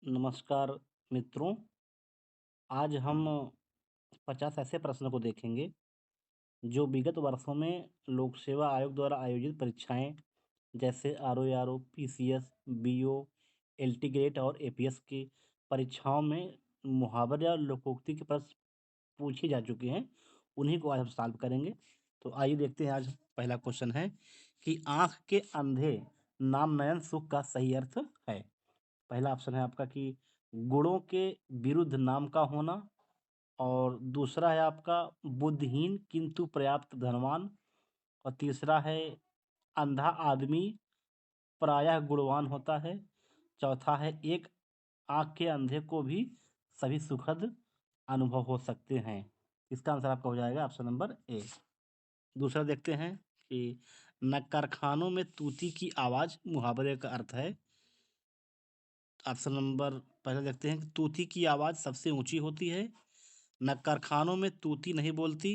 नमस्कार मित्रों, आज हम 50 ऐसे प्रश्नों को देखेंगे जो विगत वर्षों में लोक सेवा आयोग द्वारा आयोजित परीक्षाएं जैसे RO, PCS, BO, LT grade और एपीएस की परीक्षाओं में मुहावरे और लोकोक्ति के प्रश्न पूछे जा चुके हैं, उन्हीं को आज हम सॉल्व करेंगे। तो आइए देखते हैं। आज पहला क्वेश्चन है कि आंख के अंधे नाम नयन सुख का सही अर्थ है। पहला ऑप्शन है आपका कि गुणों के विरुद्ध नाम का होना, और दूसरा है आपका बुद्धिहीन किंतु पर्याप्त धनवान, और तीसरा है अंधा आदमी प्रायः गुणवान होता है, चौथा है एक आंख के अंधे को भी सभी सुखद अनुभव हो सकते हैं। इसका आंसर आपका हो जाएगा ऑप्शन नंबर ए। दूसरा देखते हैं कि न कारखानों में तूती की आवाज़ मुहावरे का अर्थ है। ऑप्शन नंबर पहले देखते हैं कि तूती की आवाज़ सबसे ऊंची होती है, न कारखानों में तूती नहीं बोलती,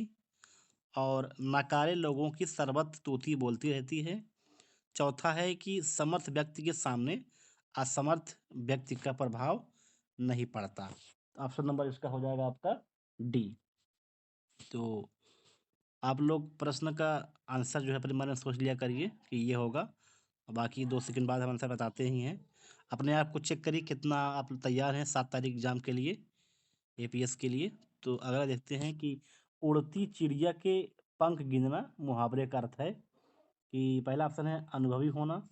और नकारे लोगों की सर्वत्र तूती बोलती रहती है। चौथा है कि समर्थ व्यक्ति के सामने असमर्थ व्यक्ति का प्रभाव नहीं पड़ता। ऑप्शन नंबर इसका हो जाएगा आपका डी। तो आप लोग प्रश्न का आंसर जो है अपने मन में सोच लिया करिए कि ये होगा, और बाकी 2 सेकंड बाद हम आंसर बताते ही हैं। अपने आप को चेक करिए कितना आप तैयार हैं 7 तारीख एग्जाम के लिए, एपीएस के लिए। तो अगला देखते हैं कि उड़ती चिड़िया के पंख गिनना मुहावरे का अर्थ है। कि पहला ऑप्शन है अनुभवी होना,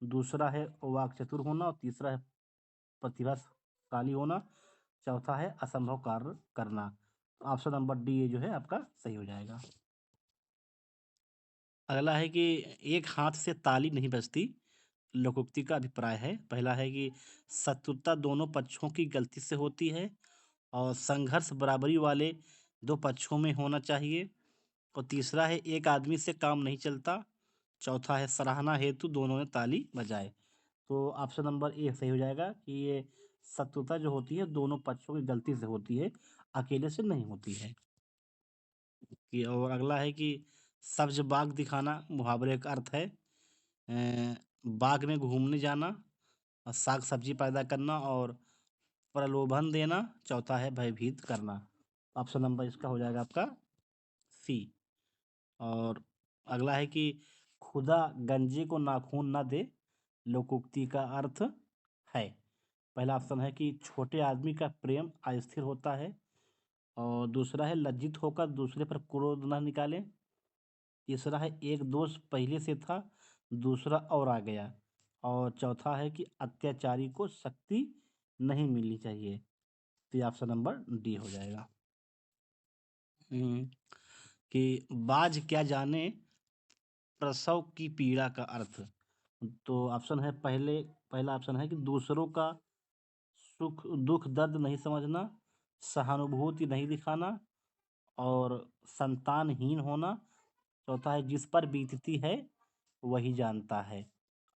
दूसरा है वाक चतुर होना, और तीसरा है प्रतिभाशाली होना, चौथा है असंभव कार्य करना। तो ऑप्शन नंबर डी ये जो है आपका सही हो जाएगा। अगला है कि एक हाथ से ताली नहीं बजती, लोकोक्ति का अभिप्राय है। पहला है कि शत्रुता दोनों पक्षों की गलती से होती है, और संघर्ष बराबरी वाले दो पक्षों में होना चाहिए, और तीसरा है एक आदमी से काम नहीं चलता, चौथा है सराहना हेतु दोनों ने ताली बजाए। तो ऑप्शन नंबर ए सही हो जाएगा कि ये शत्रुता जो होती है दोनों पक्षों की गलती से होती है, अकेले से नहीं होती है। कि और अगला है कि सब्ज बाग दिखाना मुहावरे का अर्थ है बाग में घूमने जाना, और साग सब्जी पैदा करना, और प्रलोभन देना, चौथा है भयभीत करना। ऑप्शन नंबर इसका हो जाएगा आपका सी। और अगला है कि खुदा गंजे को नाखून न दे, लोकोक्ति का अर्थ है। पहला ऑप्शन है कि छोटे आदमी का प्रेम अस्थिर होता है, और दूसरा है लज्जित होकर दूसरे पर क्रोध न निकालें, तीसरा है एक दोष पहले से था दूसरा और आ गया, और चौथा है कि अत्याचारी को शक्ति नहीं मिलनी चाहिए। तो ये ऑप्शन नंबर डी हो जाएगा। हम्म, कि बाज क्या जाने प्रसव की पीड़ा का अर्थ। तो ऑप्शन है पहला ऑप्शन है कि दूसरों का सुख दुख दर्द नहीं समझना, सहानुभूति नहीं दिखाना, और संतानहीन होना, चौथा है जिस पर बीतती है वही जानता है।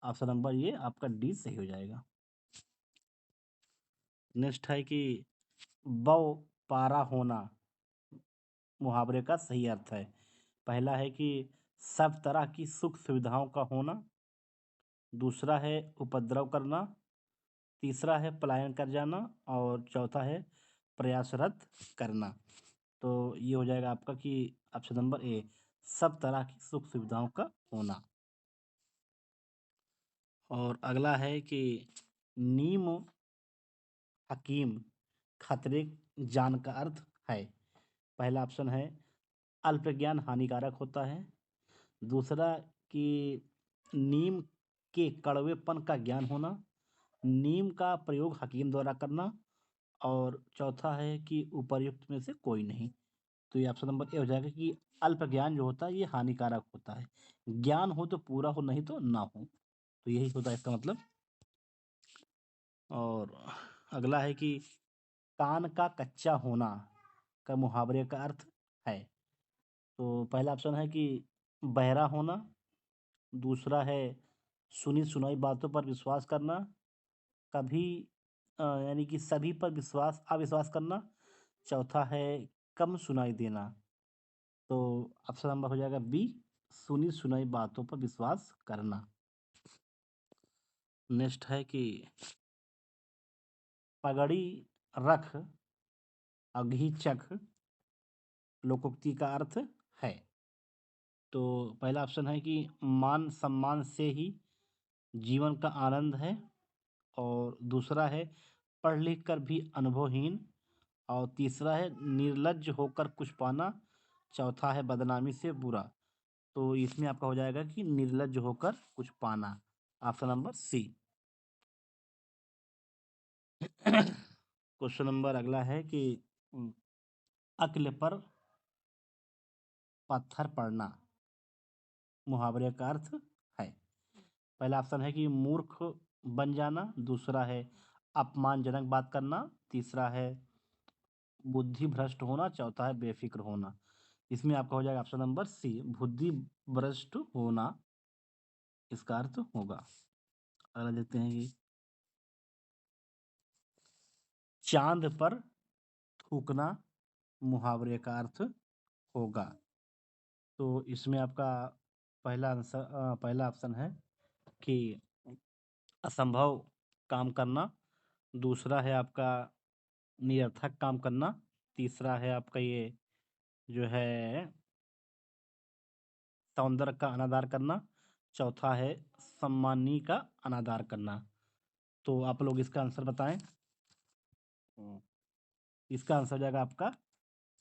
ऑप्शन नंबर ये आपका डी सही हो जाएगा। नेक्स्ट है कि बव पारा होना मुहावरे का सही अर्थ है। पहला है कि सब तरह की सुख सुविधाओं का होना, दूसरा है उपद्रव करना, तीसरा है पलायन कर जाना, और चौथा है प्रयासरत करना। तो ये हो जाएगा आपका कि ऑप्शन नंबर ए सब तरह की सुख सुविधाओं का होना। और अगला है कि नीम हकीम खतरे जान का अर्थ है। पहला ऑप्शन है अल्पज्ञान हानिकारक होता है, दूसरा कि नीम के कड़वेपन का ज्ञान होना, नीम का प्रयोग हकीम द्वारा करना, और चौथा है कि उपर्युक्त में से कोई नहीं। तो ये ऑप्शन नंबर ए हो जाएगा कि अल्प ज्ञान जो होता है ये हानिकारक होता है, ज्ञान हो तो पूरा हो नहीं तो ना हो। तो यही होता है इसका मतलब। और अगला है कि कान का कच्चा होना का मुहावरे का अर्थ है। तो पहला ऑप्शन है कि बहरा होना, दूसरा है सुनी सुनाई बातों पर विश्वास करना, कभी यानी कि सभी पर विश्वास अविश्वास करना, चौथा है कम सुनाई देना। तो ऑप्शन नंबर हो जाएगा बी सुनी सुनाई बातों पर विश्वास करना। नेक्स्ट है कि पगड़ी रख अघी चख लोकोक्ति का अर्थ है। तो पहला ऑप्शन है कि मान सम्मान से ही जीवन का आनंद है, और दूसरा है पढ़ लिख कर भी अनुभवहीन, और तीसरा है निर्लज्ज होकर कुछ पाना, चौथा है बदनामी से बुरा। तो इसमें आपका हो जाएगा कि निर्लज्ज होकर कुछ पाना, option number C. Question number अगला है कि अक्ल पर पत्थर पड़ना मुहावरे का अर्थ है। पहला ऑप्शन है कि मूर्ख बन जाना, दूसरा है अपमानजनक बात करना, तीसरा है बुद्धि भ्रष्ट होना, चौथा है बेफिक्र होना। इसमें आपका हो जाएगा ऑप्शन नंबर सी, बुद्धि भ्रष्ट होना इसका अर्थ होगा। अगला देखते हैं कि चांद पर थूकना मुहावरे का अर्थ होगा। तो इसमें आपका पहला ऑप्शन है कि असंभव काम करना, दूसरा है आपका निरर्थक काम करना, तीसरा है आपका ये जो है सौंदर्य का अनादर करना, चौथा है सम्मानी का अनादर करना। तो आप लोग इसका आंसर बताएं। इसका आंसर हो जाएगा आपका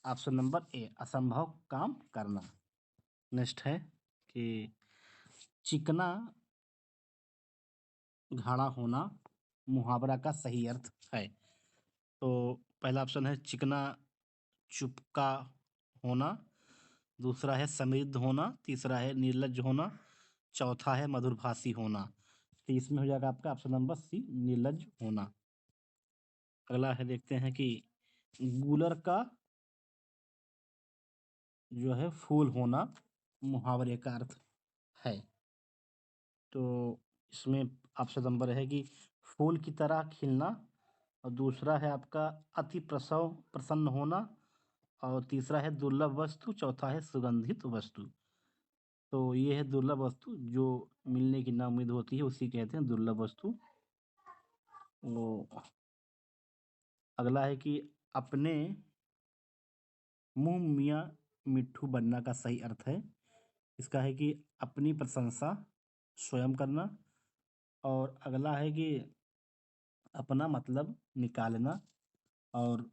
ऑप्शन नंबर ए, असंभव काम करना। नेक्स्ट है कि चिकना घाड़ा होना मुहावरा का सही अर्थ है। तो पहला ऑप्शन है चिकना चुपका होना, दूसरा है समृद्ध होना, तीसरा है निर्लज्ज होना, चौथा है मधुरभाषी होना। तो इसमें हो जाएगा आपका ऑप्शन नंबर सी, निर्लज्ज होना। अगला है देखते हैं कि गूलर का जो है फूल होना मुहावरे का अर्थ है। तो इसमें ऑप्शन नंबर है कि फूल की तरह खिलना, और दूसरा है आपका अति प्रसव प्रसन्न होना, और तीसरा है दुर्लभ वस्तु, चौथा है सुगंधित वस्तु। तो ये है दुर्लभ वस्तु, जो मिलने की ना उम्मीद होती है उसी कहते हैं दुर्लभ वस्तु। वो अगला है कि अपने मुंह मियाँ मिट्ठू बनना का सही अर्थ है। इसका है कि अपनी प्रशंसा स्वयं करना, और अगला है कि अपना मतलब निकालना, और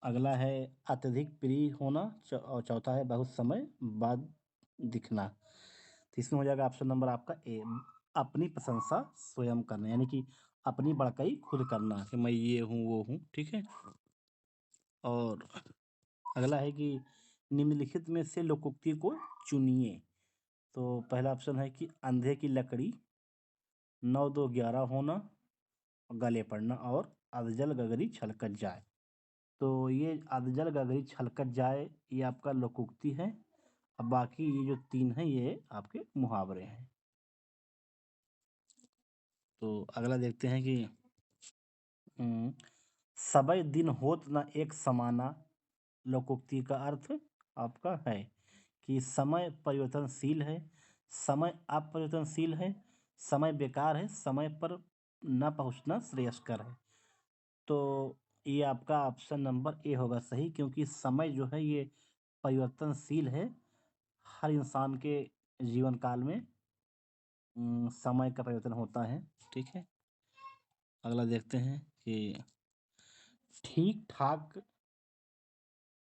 अगला है अत्यधिक प्रिय होना, और चौथा है बहुत समय बाद दिखना। तो इसमें हो जाएगा ऑप्शन नंबर आपका ए, अपनी प्रशंसा स्वयं करना, यानी कि अपनी बड़काई खुद करना कि मैं ये हूँ वो हूँ, ठीक है। और अगला है कि निम्नलिखित में से लोकोक्ति को चुनिए। तो पहला ऑप्शन है कि अंधे की लकड़ी 9 2 11 होना, गले पड़ना, और अधजल गगरी छलकत जाए। तो ये अधजल गगरी छलकत जाए ये आपका लोकोक्ति है। अब बाकी ये जो तीन है ये आपके मुहावरे हैं। तो अगला देखते हैं कि सबई दिन होत न एक समाना लोकोक्ति का अर्थ आपका है कि समय परिवर्तनशील है, समय अपरिवर्तनशील है, समय बेकार है, समय पर न पहुंचना श्रेयस्कर है। तो ये आपका ऑप्शन नंबर ए होगा सही, क्योंकि समय जो है ये परिवर्तनशील है। हर इंसान के जीवन काल में समय का परिवर्तन होता है, ठीक है। अगला देखते हैं कि ठीक ठाक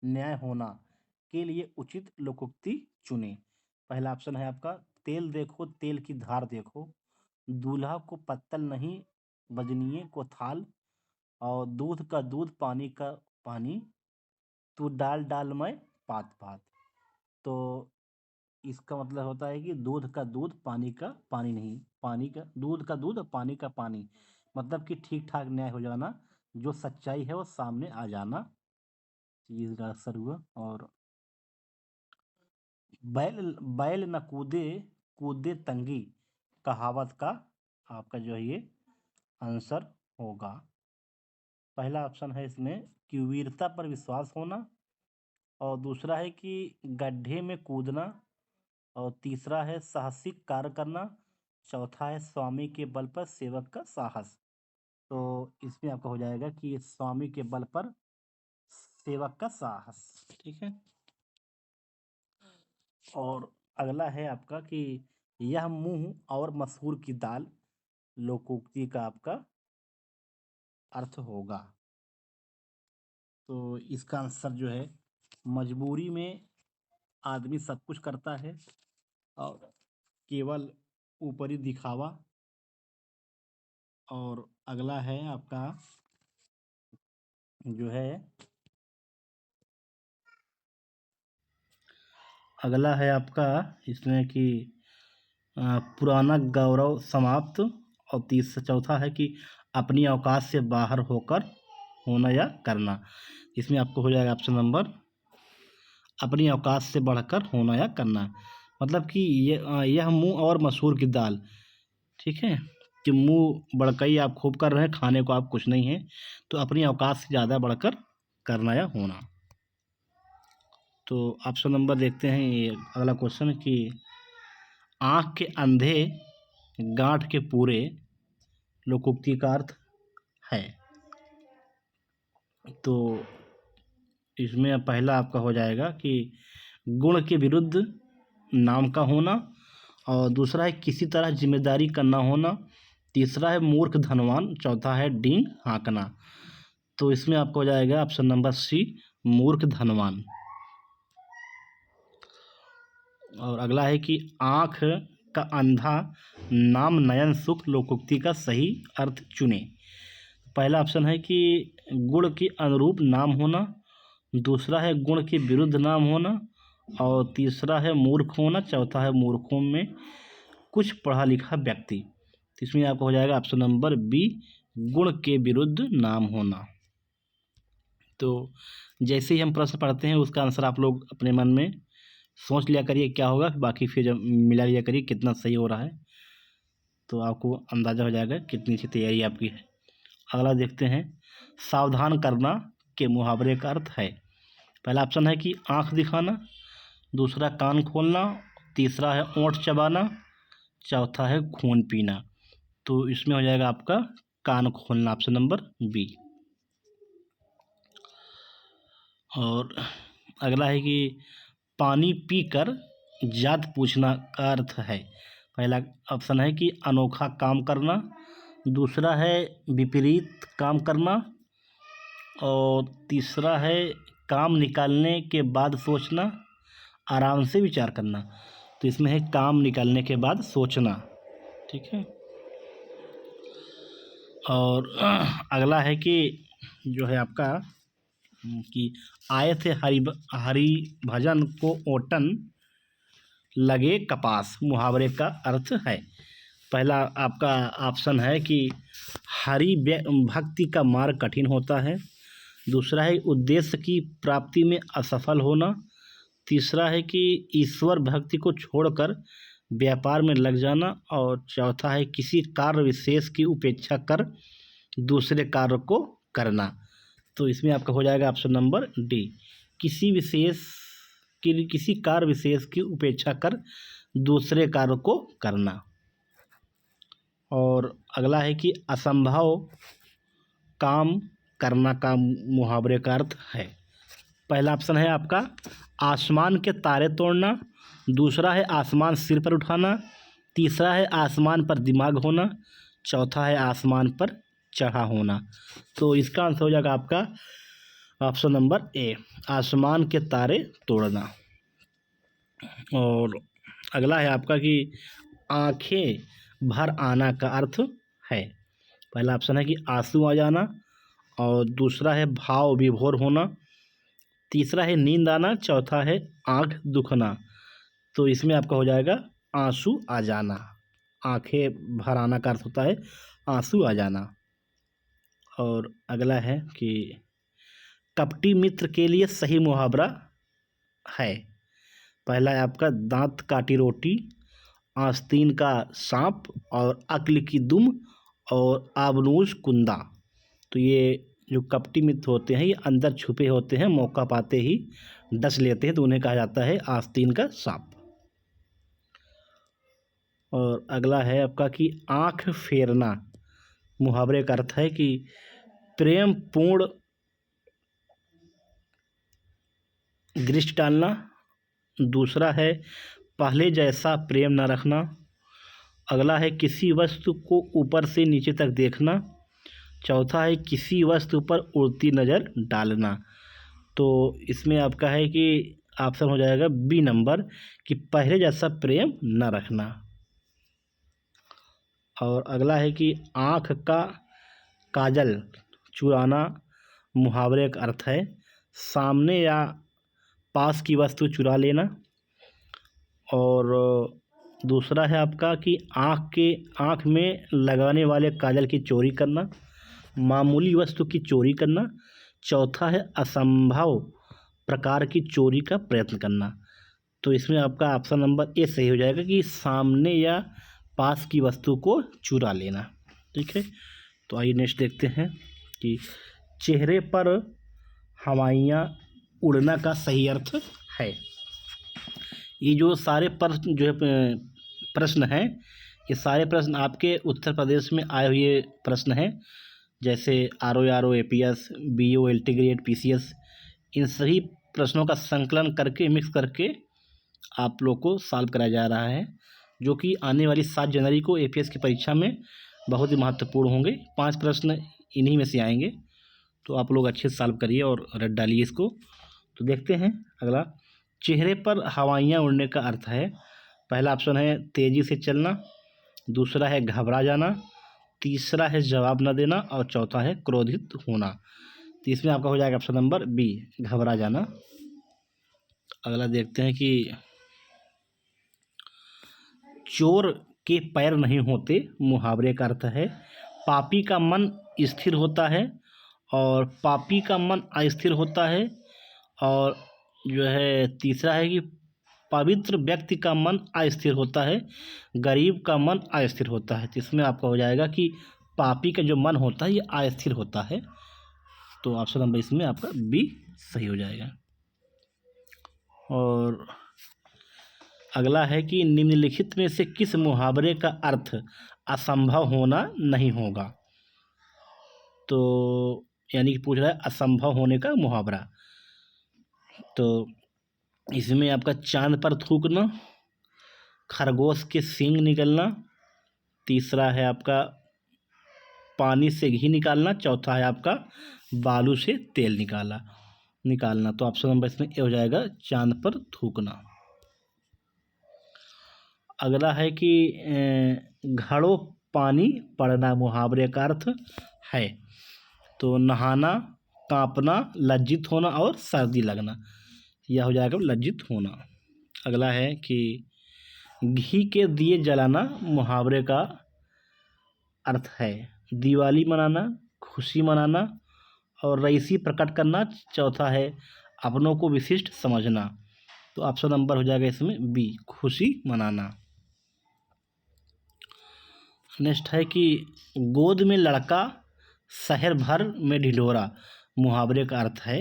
न्याय होना के लिए उचित लोकोक्ति चुने। पहला ऑप्शन है आपका तेल देखो तेल की धार देखो, दूल्हा को पत्तल नहीं बजनिए को थाल, और दूध का दूध पानी का पानी, तू डाल डाल मैं पात पात। तो इसका मतलब होता है कि दूध का दूध पानी का पानी नहीं, पानी का दूध का दूध पानी का पानी, मतलब कि ठीक ठाक न्याय हो जाना, जो सच्चाई है वो सामने आ जाना, ये इसका असर हुआ। और बैल बैल न कूदे कूदे तंगी कहावत का आपका जो है ये आंसर होगा। पहला ऑप्शन है इसमें कि वीरता पर विश्वास होना, और दूसरा है कि गड्ढे में कूदना, और तीसरा है साहसिक कार्य करना, चौथा है स्वामी के बल पर सेवक का साहस। तो इसमें आपका हो जाएगा कि स्वामी के बल पर सेवक का साहस। ठीक है। और अगला है आपका कि यह मूंग और मसूर की दाल लोकोक्ति का आपका अर्थ होगा। तो इसका आंसर जो है, मजबूरी में आदमी सब कुछ करता है और केवल ऊपरी दिखावा। और अगला है आपका जो है, अगला है आपका इसमें कि पुराना गौरव समाप्त। और चौथा है कि अपनी औकात से बाहर होकर होना या करना। इसमें आपको हो जाएगा ऑप्शन नंबर, अपनी औकात से बढ़कर होना या करना। मतलब कि यह मूंग और मसूर की दाल, ठीक है, कि मुंह बड़कई आप खूब कर रहे हैं, खाने को आप कुछ नहीं है, तो अपनी औकात से ज़्यादा बढ़कर करना या होना। तो ऑप्शन नंबर देखते हैं, ये अगला क्वेश्चन कि आँख के अंधे गांठ के पूरे लोकोक्ति का अर्थ है। तो इसमें पहला आपका हो जाएगा कि गुण के विरुद्ध नाम का होना। और दूसरा है किसी तरह जिम्मेदारी का ना होना। तीसरा है मूर्ख धनवान। चौथा है डींग हाँकना। तो इसमें आपको हो जाएगा ऑप्शन नंबर सी, मूर्ख धनवान। और अगला है कि आँख का अंधा नाम नयन सुख लोकोक्ति का सही अर्थ चुने। पहला ऑप्शन है कि गुण के अनुरूप नाम होना। दूसरा है गुण के विरुद्ध नाम होना। और तीसरा है मूर्ख होना। चौथा है मूर्खों में कुछ पढ़ा लिखा व्यक्ति। तो इसमें आपको हो जाएगा ऑप्शन नंबर बी, गुण के विरुद्ध नाम होना। तो जैसे ही हम प्रश्न पढ़ते हैं उसका आंसर आप लोग अपने मन में सोच लिया करिए क्या होगा, बाकी फिर जब मिला लिया करिए कितना सही हो रहा है, तो आपको अंदाज़ा हो जाएगा कितनी अच्छी तैयारी आपकी है। अगला देखते हैं, सावधान करना के मुहावरे का अर्थ है। पहला ऑप्शन है कि आँख दिखाना। दूसरा कान खोलना। तीसरा है ओंठ चबाना। चौथा है खून पीना। तो इसमें हो जाएगा आपका कान खोलना, ऑप्शन नंबर बी। और अगला है कि पानी पीकर जात पूछना का अर्थ है। पहला ऑप्शन है कि अनोखा काम करना। दूसरा है विपरीत काम करना। और तीसरा है काम निकालने के बाद सोचना, आराम से विचार करना। तो इसमें है काम निकालने के बाद सोचना। ठीक है। और अगला है कि जो है आपका कि आए थे हरि भजन को ओटन लगे कपास, मुहावरे का अर्थ है। पहला आपका ऑप्शन है कि हरि भक्ति का मार्ग कठिन होता है। दूसरा है उद्देश्य की प्राप्ति में असफल होना। तीसरा है कि ईश्वर भक्ति को छोड़कर व्यापार में लग जाना। और चौथा है किसी कार्य विशेष की उपेक्षा कर दूसरे कार्य को करना। तो इसमें आपका हो जाएगा ऑप्शन नंबर डी, किसी कार्य विशेष की उपेक्षा कर दूसरे कार्य को करना। और अगला है कि असंभव काम करना का मुहावरे का अर्थ है। पहला ऑप्शन है आपका आसमान के तारे तोड़ना। दूसरा है आसमान सिर पर उठाना। तीसरा है आसमान पर दिमाग होना। चौथा है आसमान पर चढ़ा होना। तो इसका आंसर हो जाएगा आपका ऑप्शन नंबर ए, आसमान के तारे तोड़ना। और अगला है आपका कि आंखें भर आना का अर्थ है। पहला ऑप्शन है कि आंसू आ जाना। और दूसरा है भाव विभोर होना। तीसरा है नींद आना। चौथा है आँख दुखना। तो इसमें आपका हो जाएगा आंसू आ जाना। आंखें भर आना का अर्थ होता है आंसू आ जाना। और अगला है कि कपटी मित्र के लिए सही मुहावरा है। पहला है आपका दांत काटी रोटी, आस्तीन का सांप, और अक्ल की दुम, और आबनूस कुंदा। तो ये जो कपटी मित्र होते हैं ये अंदर छुपे होते हैं, मौका पाते ही डस लेते हैं, तो उन्हें कहा जाता है आस्तीन का सांप। और अगला है आपका कि आँख फेरना मुहावरे का अर्थ है कि प्रेम पूर्ण दृष्टि डालना। दूसरा है पहले जैसा प्रेम न रखना। अगला है किसी वस्तु को ऊपर से नीचे तक देखना। चौथा है किसी वस्तु पर उड़ती नज़र डालना। तो इसमें आपका है कि ऑप्शन हो जाएगा बी नंबर, कि पहले जैसा प्रेम न रखना। और अगला है कि आँख का काजल चुराना। मुहावरे का अर्थ है सामने या पास की वस्तु चुरा लेना। और दूसरा है आपका कि आँख में लगाने वाले काजल की चोरी करना, मामूली वस्तु की चोरी करना। चौथा है असंभव प्रकार की चोरी का प्रयत्न करना। तो इसमें आपका ऑप्शन नंबर ए सही हो जाएगा कि सामने या पास की वस्तु को चुरा लेना। ठीक है, तो आइए नेक्स्ट देखते हैं कि चेहरे पर हवाइयाँ उड़ना का सही अर्थ है। ये जो सारे प्रश्न जो है प्रश्न हैं, ये सारे प्रश्न आपके उत्तर प्रदेश में आए हुए प्रश्न हैं, जैसे RO APS BO LT grade PCS। इन सभी प्रश्नों का संकलन करके मिक्स करके आप लोग को सॉल्व कराया जा रहा है, जो कि आने वाली 7 जनवरी को APS की परीक्षा में बहुत ही महत्वपूर्ण होंगे। 5 प्रश्न इन्हीं में से आएंगे, तो आप लोग अच्छे से सॉल्व करिए और रट डालिए इसको। तो देखते हैं अगला, चेहरे पर हवाइयाँ उड़ने का अर्थ है। पहला ऑप्शन है तेज़ी से चलना। दूसरा है घबरा जाना। तीसरा है जवाब न देना। और चौथा है क्रोधित होना। तो इसमें आपका हो जाएगा ऑप्शन नंबर बी, घबरा जाना। अगला देखते हैं कि चोर के पैर नहीं होते। मुहावरे का अर्थ है पापी का मन स्थिर होता है और पापी का मन अस्थिर होता है। और जो है तीसरा है कि पवित्र व्यक्ति का मन अस्थिर होता है, गरीब का मन अस्थिर होता है। तो इसमें आपका हो जाएगा कि पापी का जो मन होता है ये अस्थिर होता है। तो ऑप्शन नंबर इसमें आपका बी सही हो जाएगा। और अगला है कि निम्नलिखित में से किस मुहावरे का अर्थ असंभव होना नहीं होगा। तो यानी कि पूछ रहा है असंभव होने का मुहावरा। तो इसमें आपका चांद पर थूकना, खरगोश के सींग निकलना। तीसरा है आपका पानी से घी निकालना। चौथा है आपका बालू से तेल निकालना। तो ऑप्शन नंबर इसमें ए हो जाएगा, चांद पर थूकना। अगला है कि घड़ों पानी पड़ना। मुहावरे का अर्थ है तो नहाना, कांपना, लज्जित होना और सर्दी लगना। यह हो जाएगा लज्जित होना। अगला है कि घी के दिए जलाना। मुहावरे का अर्थ है दिवाली मनाना, खुशी मनाना और रईसी प्रकट करना। चौथा है अपनों को विशिष्ट समझना। तो ऑप्शन नंबर हो जाएगा इसमें बी, खुशी मनाना। नेक्स्ट है कि गोद में लड़का शहर भर में ढिढोरा। मुहावरे का अर्थ है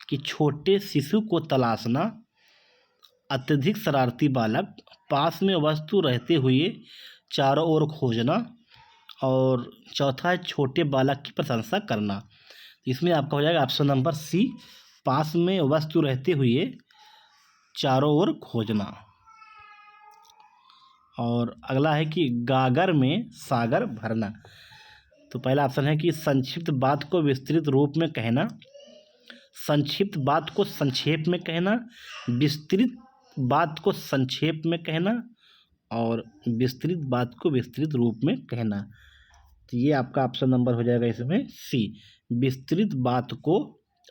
कि छोटे शिशु को तलाशना, अत्यधिक शरारती बालक, पास में वस्तु रहते हुए चारों ओर खोजना। और चौथा है छोटे बालक की प्रशंसा करना। इसमें आपका हो जाएगा ऑप्शन नंबर सी, पास में वस्तु रहते हुए चारों ओर खोजना। और अगला है कि गागर में सागर भरना। तो पहला ऑप्शन है कि संक्षिप्त बात को विस्तृत रूप में कहना, संक्षिप्त बात को संक्षेप में कहना, विस्तृत बात को संक्षेप में कहना और विस्तृत बात को विस्तृत रूप में कहना। तो ये आपका ऑप्शन नंबर हो जाएगा इसमें सी, विस्तृत बात को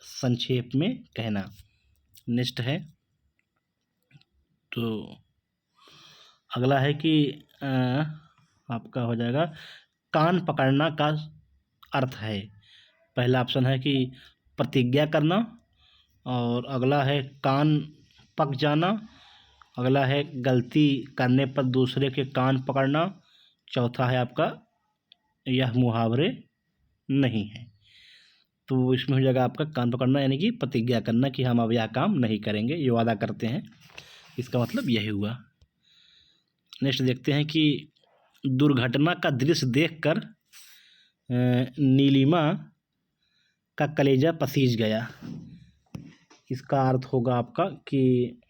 संक्षेप में कहना। नेक्स्ट है तो अगला है कि आपका हो जाएगा कान पकड़ना का अर्थ है। पहला ऑप्शन है कि प्रतिज्ञा करना। और अगला है कान पक जाना। अगला है गलती करने पर दूसरे के कान पकड़ना। चौथा है आपका यह मुहावरे नहीं है। तो इसमें हो जाएगा आपका कान पकड़ना, यानी कि प्रतिज्ञा करना कि हम अब यह काम नहीं करेंगे, ये वादा करते हैं, इसका मतलब यही हुआ। नेक्स्ट देखते हैं कि दुर्घटना का दृश्य देखकर नीलिमा का कलेजा पसीज गया। इसका अर्थ होगा आपका कि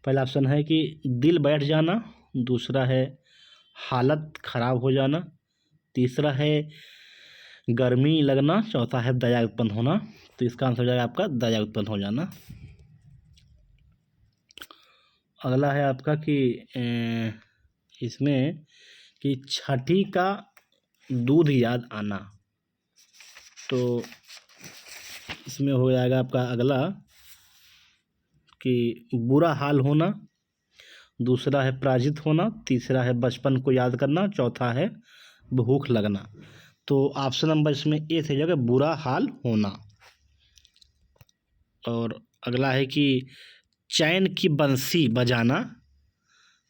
पहला ऑप्शन है कि दिल बैठ जाना, दूसरा है हालत ख़राब हो जाना, तीसरा है गर्मी लगना, चौथा है दया उत्पन्न होना। तो इसका आंसर हो जाएगा आपका दया उत्पन्न हो जाना। अगला है आपका कि इसमें कि छठी का दूध याद आना। तो इसमें हो जाएगा आपका अगला कि बुरा हाल होना, दूसरा है पराजित होना, तीसरा है बचपन को याद करना, चौथा है भूख लगना। तो ऑप्शन नंबर इसमें ए सही जगह बुरा हाल होना। और अगला है कि चैन की बंसी बजाना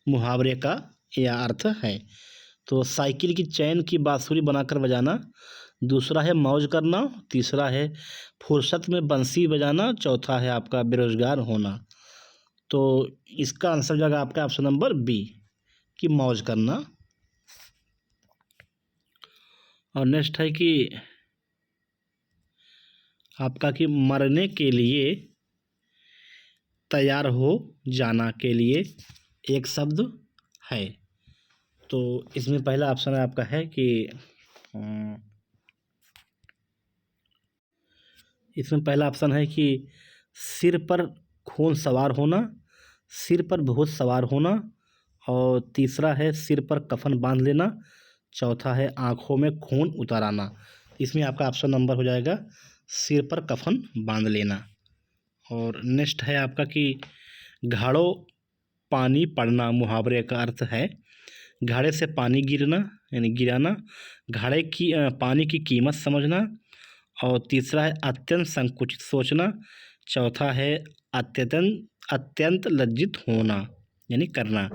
मुहावरे का यह अर्थ है। तो साइकिल की चैन की बांसुरी बनाकर बजाना, दूसरा है मौज करना, तीसरा है फुर्सत में बंसी बजाना, चौथा है आपका बेरोजगार होना। तो इसका आंसर जाएगा आपका ऑप्शन नंबर बी कि मौज करना। और नेक्स्ट है कि आपका कि मरने के लिए तैयार हो जाना के लिए एक शब्द है। तो इसमें पहला ऑप्शन आपका है कि इसमें पहला ऑप्शन है कि सिर पर खून सवार होना, सिर पर भूत सवार होना, और तीसरा है सिर पर कफन बांध लेना, चौथा है आँखों में खून उतर आना। इसमें आपका ऑप्शन नंबर हो जाएगा सिर पर कफन बांध लेना। और नेक्स्ट है आपका कि घड़ों पानी पड़ना मुहावरे का अर्थ है घड़े से पानी गिरना यानी गिराना, घड़े की पानी की कीमत समझना, और तीसरा है अत्यंत संकुचित सोचना, चौथा है अत्यंत लज्जित होना यानी करना।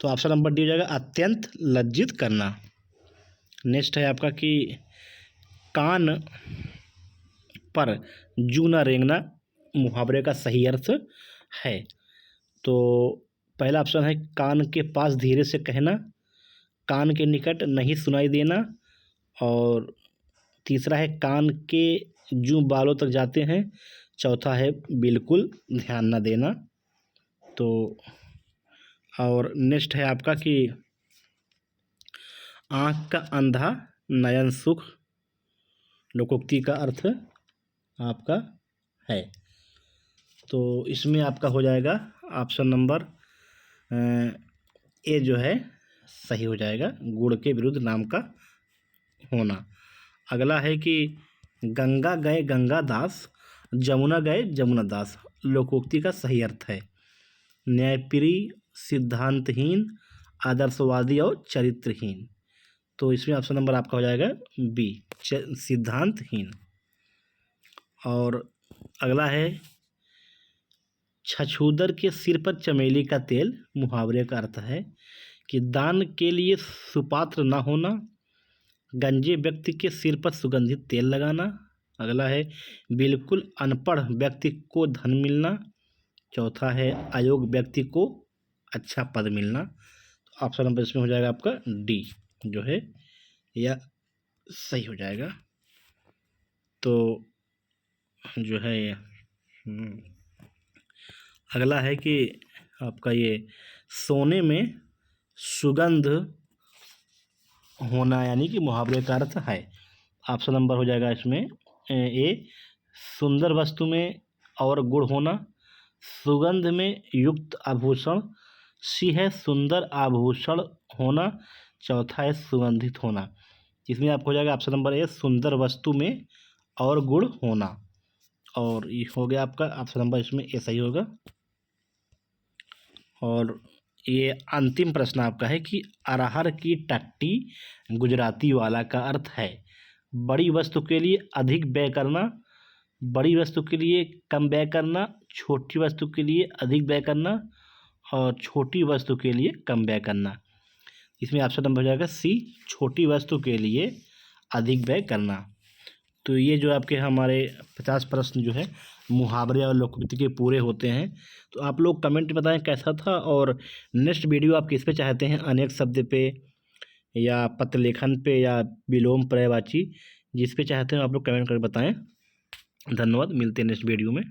तो ऑप्शन नंबर डी हो जाएगा अत्यंत लज्जित करना। नेक्स्ट है आपका कि कान पर जू न रेंगना मुहावरे का सही अर्थ है। तो पहला ऑप्शन है कान के पास धीरे से कहना, कान के निकट नहीं सुनाई देना, और तीसरा है कान के जू बालों तक जाते हैं, चौथा है बिल्कुल ध्यान न देना। तो और नेक्स्ट है आपका कि आँख का अंधा नयन सुख लोकोक्ति का अर्थ आपका है। तो इसमें आपका हो जाएगा ऑप्शन नंबर ए जो है सही हो जाएगा, गुड़ के विरुद्ध नाम का होना। अगला है कि गंगा गए गंगादास, जमुना गए जमुना दास लोकोक्ति का सही अर्थ है न्यायप्रिय, सिद्धांतहीन, आदर्शवादी और चरित्रहीन। तो इसमें ऑप्शन नंबर आपका हो जाएगा बी सिद्धांतहीन। और अगला है छछूदर के सिर पर चमेली का तेल मुहावरे का अर्थ है कि दान के लिए सुपात्र न होना, गंजे व्यक्ति के सिर पर सुगंधित तेल लगाना। अगला है बिल्कुल अनपढ़ व्यक्ति को धन मिलना, चौथा है अयोग्य व्यक्ति को अच्छा पद मिलना। तो ऑप्शन नंबर इसमें हो जाएगा आपका डी जो है यह सही हो जाएगा। तो जो है अगला है कि आपका ये सोने में सुगंध होना यानी कि मुहावरे का अर्थ है। ऑप्शन नंबर हो जाएगा इसमें ए सुंदर वस्तु में और गुण होना, सुगंध में युक्त आभूषण, सी है सुंदर आभूषण होना, चौथा है सुगंधित होना। इसमें आपको हो जाएगा ऑप्शन नंबर ए सुंदर वस्तु में और गुण होना। और ये हो गया आपका ऑप्शन नंबर इसमें ए सही होगा। और ये अंतिम प्रश्न आपका है कि अरहर की टट्टी गुजराती वाला का अर्थ है बड़ी वस्तु के लिए अधिक व्यय करना, बड़ी वस्तु के लिए कम व्यय करना, छोटी वस्तु के लिए अधिक व्यय करना, और छोटी वस्तु के लिए कम व्यय करना। इसमें ऑप्शन नंबर हो जाएगा सी छोटी वस्तु के लिए अधिक व्यय करना। तो ये जो आपके हमारे 50 प्रश्न जो है मुहावरे और लोकोक्ति के पूरे होते हैं। तो आप लोग कमेंट बताएं कैसा था, और नेक्स्ट वीडियो आप किस पे चाहते हैं, अनेक शब्द पे या पत्र लेखन पे या विलोम पर्यायवाची, जिस पे चाहते हो आप लोग कमेंट कर बताएं। धन्यवाद, मिलते हैं नेक्स्ट वीडियो में।